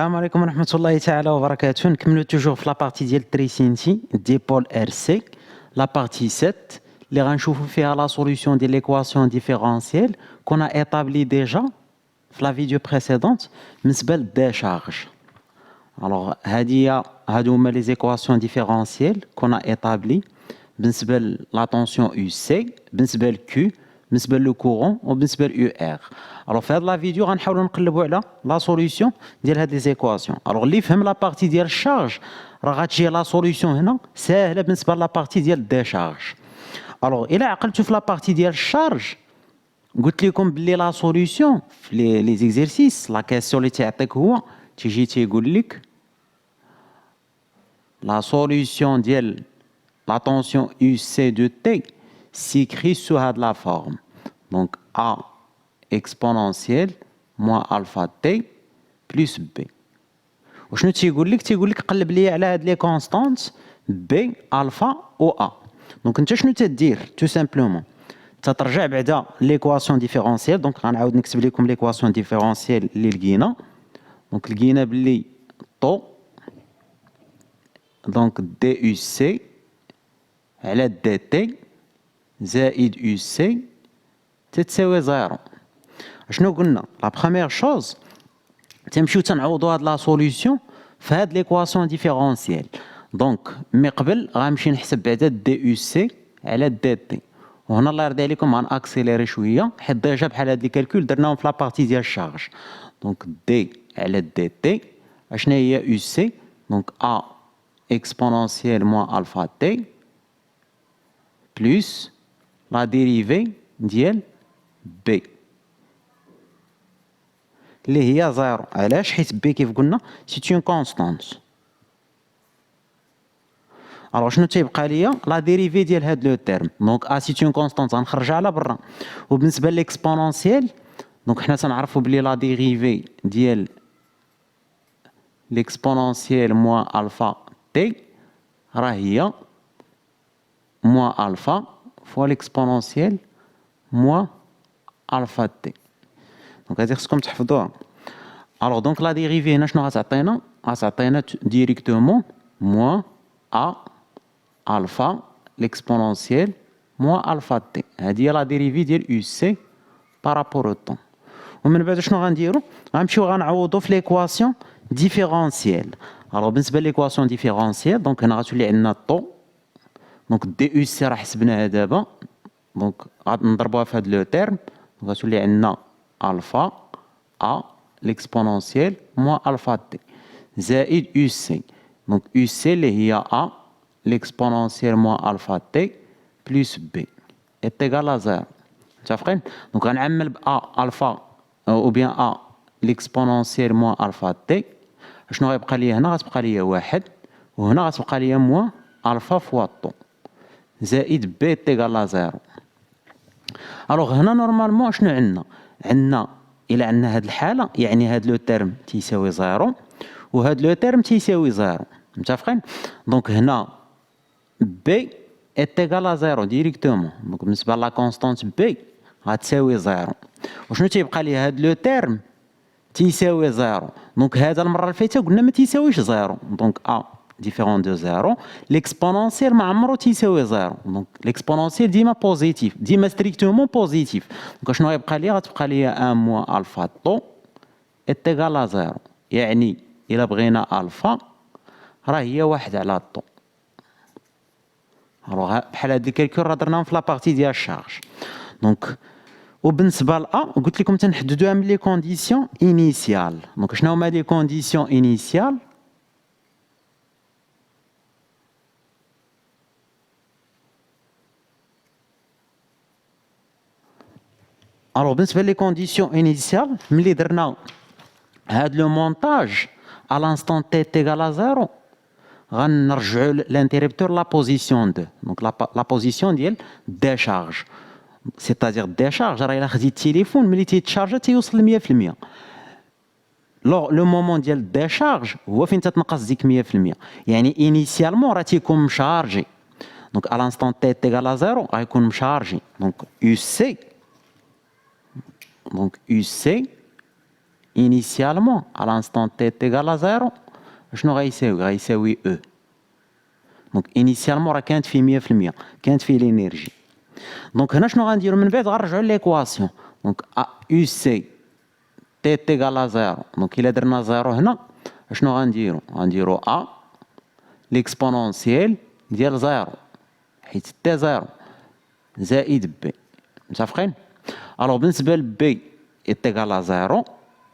السلام عليكم ورحمة الله تعالى وبركاته. نكملو توجور في لابارتي ديال تريسينتي ديبول ار سي لابارتي 7 اللي غنشوفو فيها لا سوليوشن ديال ليكواسيون ديفيرونسييل كون ايطابلي ديجا في لا فيديو بريسيدونت بالنسبة للديشارج. الوغ هادو هما لي زيكواسيون ديفيرونسييل كون ايطابلي بالنسبة لا طونسيون يو سي بالنسبة لكيو بالنسبة لو كورون وبالنسبة لو ار. الوغ في هاد لا فيديو غنحاولو نقلبو على لا سوليوشن ديال هاد لي زيكواسيون. الوغ اللي فهم لا بارتي ديال الشارج راه غتجي لا سوليوشن هنا ساهلة بالنسبة لا بارتي ديال الديشارج. الوغ إلا عقلتو في لا بارتي ديال الشارج قلت لكم بلي لا سوليوشن في لي زيكزيرسيس لا كيسيون اللي تيعطيك هو تيجي تيقول لك لا سوليوشن ديال la tension UC de T s'écrit sous la forme. Donc A exponentielle moins alpha T plus B. وشنو تيقول لك؟ تيقول لك قلب لي على هاد لي كونستانت B alpha و A. دونك انت شنو تدير؟ تو سامبلومون تترجع بعدا ليكواسيون ديفيرونسييل. دونك غنعاود نكتب لكم ليكواسيون ديفيرونسييل اللي لقينا. دونك لقينا بلي طو دونك دي يو سي على دي تي زائد يو سي تتساوي زيرو. شنو قلنا؟ لا بروميير شوز تنمشيو تنعوضو هاد لا سوليوشن في هاد ليكواسيون ديفيرونسييل. دونك مي قبل غنمشي نحسب بعدا دي يو سي على دي تي. وهنا الله يرضي عليكم غنأكسيليري شويه حيت ديجا بحال هاد لي كالكول درناهم في لابارتي ديال الشارج. دونك دي على دي تي اشنا هي يو سي دونك ا اكسبونونسييل موان الفا تي plus la dérivée ديال B اللي هي زيرو. علاش؟ حيت B كيف قلنا سي اون كونستانت. الوغ شنو تيبقى ليا؟ لا ديريفي ديال هاد لو تيرم. دونك ا سي اون كونستانت غنخرجها على برا. وبالنسبه ليكسبونونسييل دونك حنا تنعرفوا بلي لا ديريفي ديال ليكسبونونسييل موان الفا تي راه هي moins alpha fois l'exponentielle moins alpha t. Donc هذه خصكم تحفظوها. Alors donc la dérivée هنا شنو غتعطينا؟ غتعطينا directement moins a alpha l'exponentielle moins alpha t. هذه هي la dérivée ديال UC par rapport au temps. ومن بعد شنو غنديرو؟ غنمشيو غنعوضو في ليكواسيون ديفيرونسييل. Alors بالنسبة ليكواسيون ديفيرونسييل دونك هنا غتولي عندنا طو دونك دي يو سي راه حسبناها دابا. دونك غنضربوها في هاد لو تيرم غتولي عندنا الفا ا ليكسبونونسييل موان الفا تي زائد يو سي. دونك يو سي اللي هي ا ليكسبونونسييل موان الفا تي بلس بي ايتيغال ا زيرو. متفقين؟ دونك غنعمل ب ا الفا او بيان ا ليكسبونونسييل موان الفا تي. شنو غيبقى ليا هنا؟ غتبقى ليا واحد وهنا غتبقى ليا موان الفا فوا طو زائد بي تيغال لا زيرو. الوغ هنا نورمالمون شنو عندنا؟ عندنا الى عندنا هاد الحاله يعني هاد لو تيرم تيساوي زيرو وهاد لو تيرم تيساوي زيرو. متفقين؟ دونك هنا بي تيغال لا زيرو ديريكتومون. دونك بالنسبه لا كونستانت بي غتساوي زيرو. وشنو تيبقى لي؟ هاد لو تيرم تيساوي زيرو. دونك هذا المره اللي فاتت قلنا ما تيساويش زيرو. دونك ا différent de 0. L'exponentiel ما عمرو تيساوي 0. Donc l'exponentiel ديما بوزيتيف ديما ستريكتومون بوزيتيف. دونك شنو غيبقى ليا؟ غتبقى ليا 1 موان الفا طو ايتيغال ا 0. يعني الا بغينا الفا راه هي 1 على طو. الوغ بحال هاد الكالكول راه درناهم في لابارتي ديال الشارج. دونك وبالنسبه ل A قلت لكم تنحددوها من لي كونديسيون انيسيال. دونك شنو هما لي كونديسيون انيسيال؟ Alors بالنسبه لي كونديسيون انيسيال ملي درنا هاد لو مونتاج à l'instant t égal à 0 غنرجعوا لانتريبتور لا بوزيسيون 2. دونك لا بوزيسيون ديال ديشارج سيتادير ديشارج راه الا خديت التليفون ملي تيتشارجا تيوصل ل 100%. لو مومون ديال الديشارج هو فين تتنقص ديك 100%. يعني انيسيالمون راه تيكون مشارجي. دونك à l'instant t égal à 0 غيكون مشارجي. دونك يو سي Donc UC initialement à l'instant t est égal à 0 شنو غيساوي E. Donc initialement راه كانت فيه 100%، كانت فيه l'énergie. Donc هنا شنو غنديرو من بعد؟ غنرجعو ليكواسيون. Donc UC t est égal à 0. Donc إلا درنا 0 هنا شنو غنديرو A l'exponentielle ديال 0 حيت t 0 زائد B. متفقين؟ الوغ بالنسبة ل B est égal à 0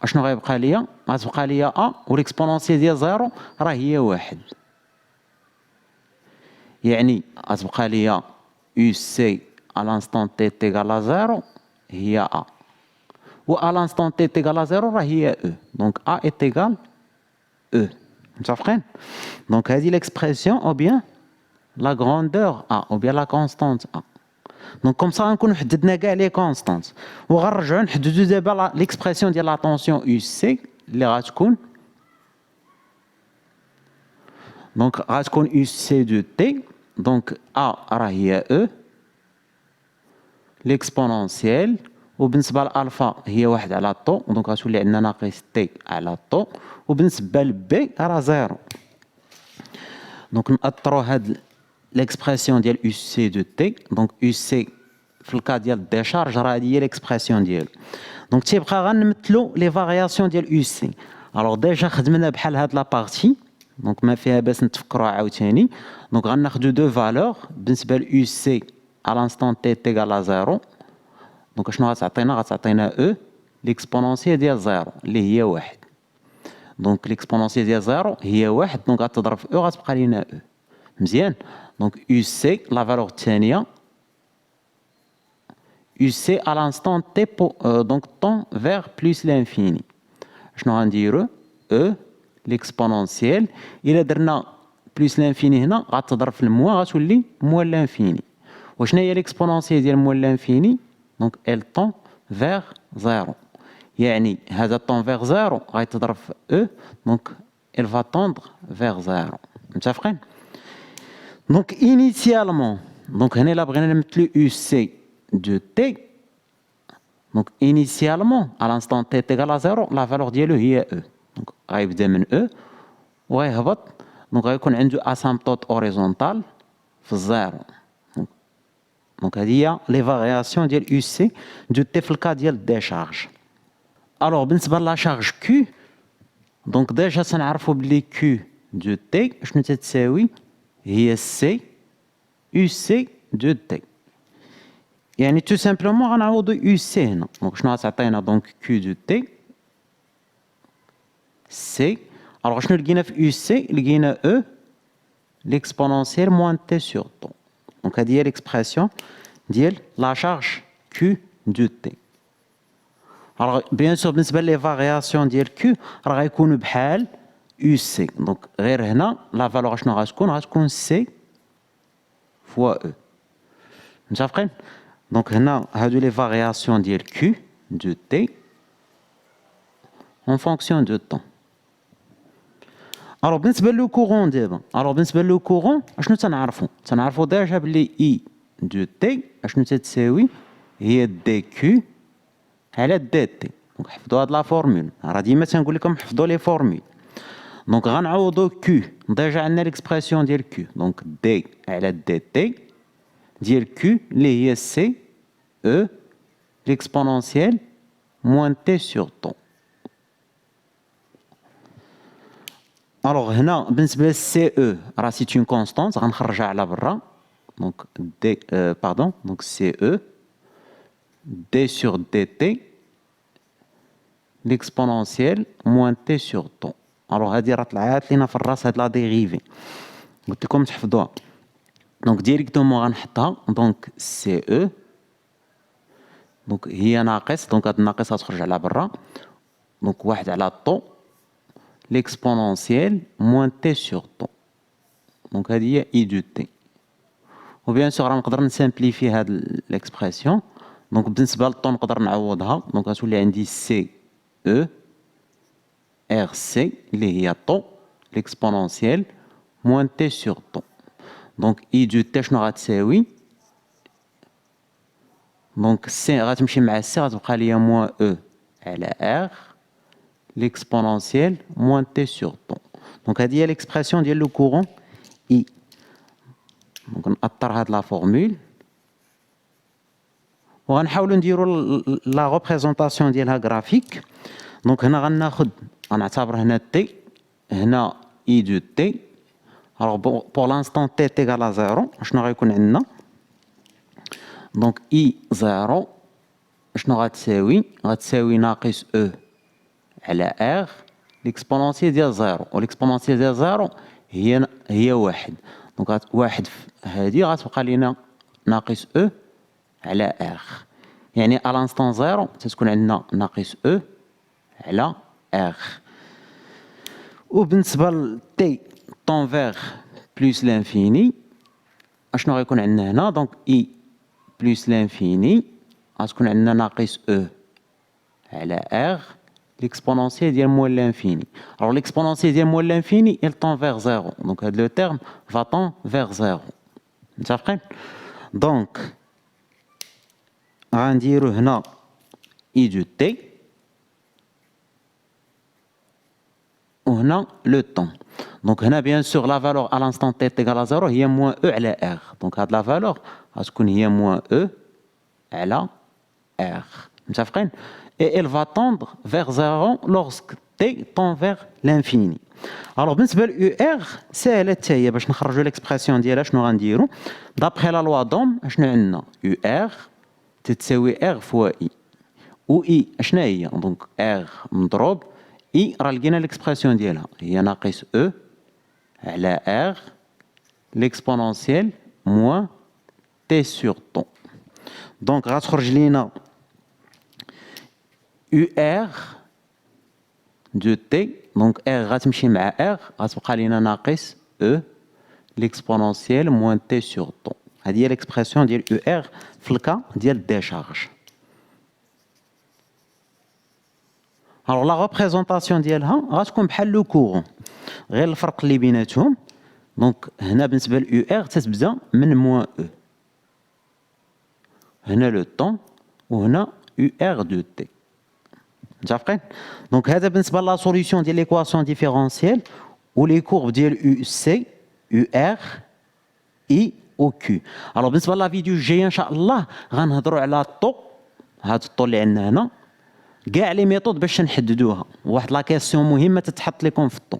اشنو غيبقى ليا؟ غتبقى ليا A و l'exponentielle ديال 0 راه هي 1. يعني غتبقى ليا UC à l'instant t est égal à 0 هي A. و à l'instant t est égal à 0 راه هي E. Donc A est égal E. متفقين؟ Donc هذه l'expression ou bien la grandeur A ou bien la constante A. Donc comme ça غنكونو حددنا كاع لي كونستانت وغنرجعو نحددو دابا l'expression ديال لا طونسيون UC اللي غتكون دونك غتكون UC دو T. دونك A راه هي E l'exponentielle وبالنسبة لألفا هي 1 على طو دونك غتولي عندنا ناقص T على طو وبالنسبة لبي راه 0. دونك نأثرو هاد l'expression ديال UC دو T. دونك UC في الكا ديال الديشارج راه هادي هي l'expression ديالو. دونك تيبقى غنمثلو لي فارياسيون ديال UC. الوغ ديجا خدمنا بحال هاد لابارتي دونك ما فيها باس نتفكرو عاوتاني. دونك غناخدو دو فالور بالنسبة ل UC à l'instant t est égal à 0. دونك شنو غتعطينا E l'exponentielle ديال 0 اللي هي 1. دونك l'exponentielle ديال 0 هي 1 دونك غتضرب في E غتبقى لينا E. مزيان. دونك UC لا فالور الثانية UC à l'instant t donc tend vers plus l'infini. شنو غنديرو؟ E l'exponentielle إلا درنا plus l'infini هنا غتضرب في الموا غتولي موال l'infini. وشنو هي l'exponentielle ديال موال l'infini؟ دونك elle tend vers 0. يعني هذا tend vers 0 غيتضرب في E دونك elle va tendre vers 0. متفقين؟ دونك initialement دونك هنا إلا بغينا نمثلو UC de T. دونك initialement à l'instant t est égal à 0 لا فالور ديالو هي E. دونك غيبدا من E وغيهبط دونك غيكون عنده اسامبتوت اوريزونتال في الزيرو. دونك هذه هي لي فارياسيون ديال يو سي دو تي في الكا ديال ديشارج. الوغ بالنسبه لا شارج كيو دونك ديجا تنعرفوا بلي كيو دو تي شنو تتساوي هي سي يو سي دو تي. يعني تو سامبلومون غنعوضو يو سي هنا. دونك شنو غتعطينا؟ دونك كيو دو تي سي. الوغ شنو لقينا في يو سي؟ لقينا او l'exponentielle moins t sur τ. دونك هذه هي l'expression ديال لا شارج كيو دو تي. الوغ بيان سور بالنسبه لي فارياسيون ديال كيو راه غيكونوا بحال يو سي. دونك غير هنا لا فالور شنو غتكون سي فوا او. متفقين؟ دونك هنا هادو لي فارياسيون ديال كيو دو تي en fonction de temps. الوغ بالنسبه لو كورون دابا، الوغ بالنسبه لو كورون اشنو تنعرفو ديجا بلي اي دو تي اشنو تتساوي هي دي كيو على دي تي. دونك حفظوا هاد لا فورمول، راه ديما تنقول لكم حفظوا لي فورمول. دونك غنعوضو كيو ديجا عندنا ليكسبرسيون ديال كيو دونك دي على دي تي ديال كيو اللي هي سي او ليكسبونونسيال موان تي سور طون. الوغ هنا بالنسبه للسي او راه سي اون كونستانت غنخرجها على برا. دونك دي باردون دونك سي او دي سور دي تي ليكسبونونسيال موان تي سور طون. الوغ هادي راه طلعات لينا في الراس هاد لا ديريفي قلت لكم تحفظوها. دونك ديريكتومون غنحطها دونك سي او دونك هي ناقص دونك هاد الناقص غتخرج على برا دونك 1 على طو l'exponentielle moins t sur τ. دونك هذه هي اي دو تي. وبيان سور نقدر نسامبليفي هاد ليكسبرسيون. دونك بالنسبه للطو نقدر نعوضها دونك غتولي عندي سي او ار سي اللي هي طو l'exponentielle moins t sur τ. دونك اي دو تي شنو غتساوي؟ دونك سي غتمشي مع سي غتبقى ليا موان او على ار l'exponentielle moins t sur temps. Donc, هذه هي l'expression ديال le courant I. Donc, نأطر هاد la formule. وغنحاولوا نديروا la représentation ديالها graphique. Donc, هنا غنعتبر هنا t, هنا I de t. Alors, pour l'instant t est égal à 0, شنو غيكون عندنا؟ Donc, I 0, شنو غتساوي ناقص E على R l'exponentielle ديال 0 والإكسبونونسيال ديال 0 هي واحد. دونك واحد هادي غتبقى لينا ناقص E على R. يعني à l'instant 0 تتكون عندنا ناقص E على R. وبالنسبة ل T tend vers plus l'infini اشنو غيكون عندنا هنا؟ دونك I plus l'infini غتكون عندنا ناقص E على R l'exponentielle ديال moins l'infini. Alors l'exponentielle ديال moins l'infini elle tend vers 0. Donc le terme va tendre vers 0. متفقين؟ Donc غنديرو هنا I de t وهنا le temps. Donc هنا bien sûr la valeur à l'instant t est égale à 0 هي moins E على R. Donc هاد la valeur غتكون هي moins E على R. متفقين؟ Et elle va tendre vers 0 lorsque t tend vers l'infini. Alors بالنسبة ل UR ساهلة حتى هي باش نخرجوا l'expression ديالها شنو غنديروا؟ d'après la loi d'Ohm شنو عندنا؟ UR تتساوي R fois I. و I شنو هي؟ دونك R مضروب I راه لقينا l'expression ديالها هي ناقص E على R l'exponentielle moins t sur temps. دونك غتخرج لينا UR de t, donc R غتمشي مع R غتبقى لينا ناقص E l'exponentielle moins t sur temps. هذه هي l'expression ديال UR في الكا ديال الديشارج. Alors la représentation ديالها غتكون بحال لو كورون غير الفرق اللي بيناتهم. دونك هنا بالنسبة ل UR تتبدا من moins E. هنا لو طون وهنا UR de t. متفقين؟ دونك هذا بالنسبه لا سوليوشن ديال ليكواسيون ديفيرونسييل ولي كورب ديال يو سي يو ار اي او كيو. الوغ بالنسبه لا فيديو الجايه ان شاء الله غنهضروا على الطو، هاد الطو اللي عندنا هنا كاع لي ميثود باش نحددوها. واحد لا كيسيون مهمه تتحط لكم في الطو.